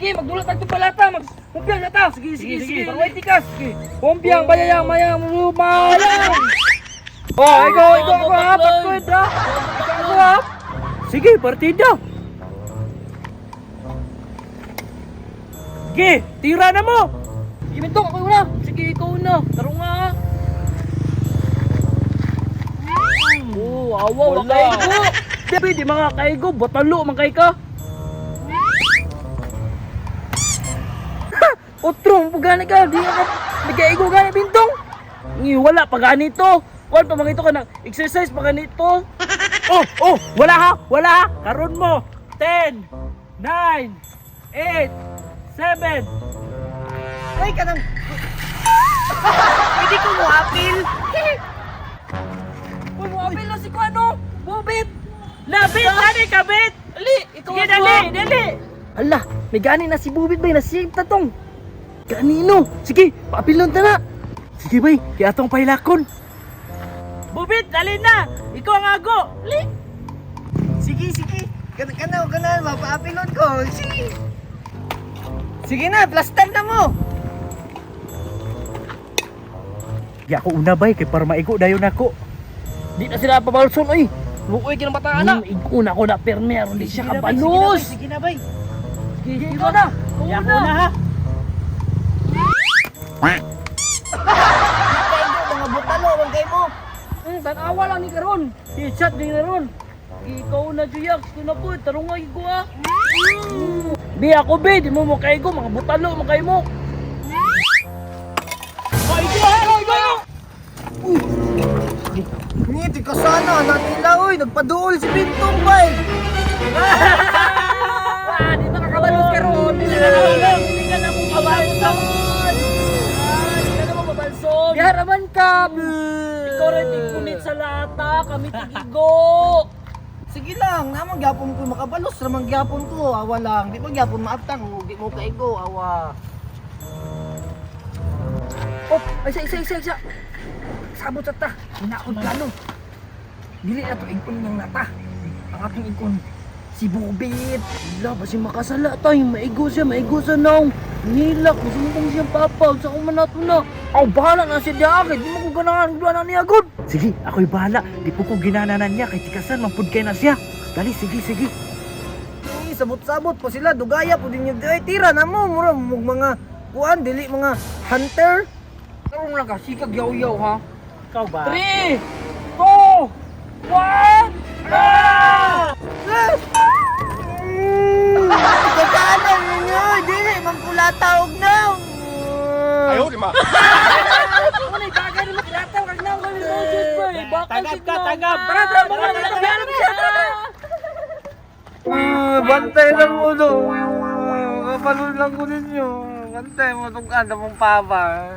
Sige, magdulot tayo palata, magpumpiang na ta. Sige. Parway tikas. Sige. Pumpiang, bayayang, lumayang. Oh, ikaw, hapat ko ito. Ikaw, hap. Sige, partida. Sige, tira na mo. Sige, Bintong, ako una. Sige, ikaw una. Taro nga. Awaw, makaigo. Di mga kaigo, batalo, makay ka. Otrong, pagani ka, di ka nagkaigo gani, Bintong. Wala, paganito. Kuan pa mangito ka ng exercise paganito. Wala ha. Karon mo. 10, 9, 8, 7. Ay, ka nang... Pwede ko mo apil. Uy, mo apil na si Kuano. Bubit. Labit, dali, kabit. Ali, ikaw sige, dali. Ala, may gani na si Bubit bay, nasave ta tong. Kanino? Sige, paapilon ta na. Sige bay, kaya atong pailakon. Bubit, dali na. Ikaw ang ago. Ali. Sige. Kanaw, mapaapilon ko. Sige. Sige na, plaster na mo. Di ako una bay, kay para maigo dayon ako. Di na sila pabalson, oy. Lukoy ka ng bata na. Igo na ako na, pero meron di siya kabalos. Sige na, bay. Sige na. Di ako na ha. Mga butalo, wag kayo mo. Tanawa lang ni karon. I-chat din na ron. Ikaw na Juyak, ito na po, tarong nga igo ah. Bi ako be, di mo makaigo, mga butalo makay mo. Maigo ha. Ngiti ka sana, natila oy, nagpaduol si Bintong bay. Di makakabalos ka ron. Hindi ka na mo kabalson. Hindi ka na mo kabalson. Giharaman ka. Ikaw rin ikunit sa lata, kami tigigo. Sige lang, namang gyapon ko makabalos, namang gyapon ko, awa lang. Di mo gyapon maaptang, di mo kaigo, awa. Ay, isa. Sabot sa ta. Hinaon plano. Dili na to ikon ng nata. Ang atong ikon si Bubit. Wala ba siya makasala tayo? Maigo siya naong. Nilak, gusto mo kong siyang papaw. Sa kong manato na. Bahala na siya diake. Di mo ko ganahan niya agad. Sige, ako'y bahala. Di po ko ginananan niya. Kay tikasan, mampudkay na siya. Dali, sige. Uy, sabot-sabot pa sila, dugaya po din yung ay tira na mo, mura mga kuan, dili mga hunter. Tarong lang ka, sikag yaw-yaw ha. Ikaw ba? 3, 2, 1, Kakanan ninyo, dili, mangkulataog na. Ayaw, di ma. Ano yung bagay na makilataw? Kag na ang kami mo, Diyos ba eh. Tagab ka, tagab. Tara, mga nagkabayaran siya. Bantay lang mo do. Kapalun lang ko ninyo. Bantay mo itong kada mong papa.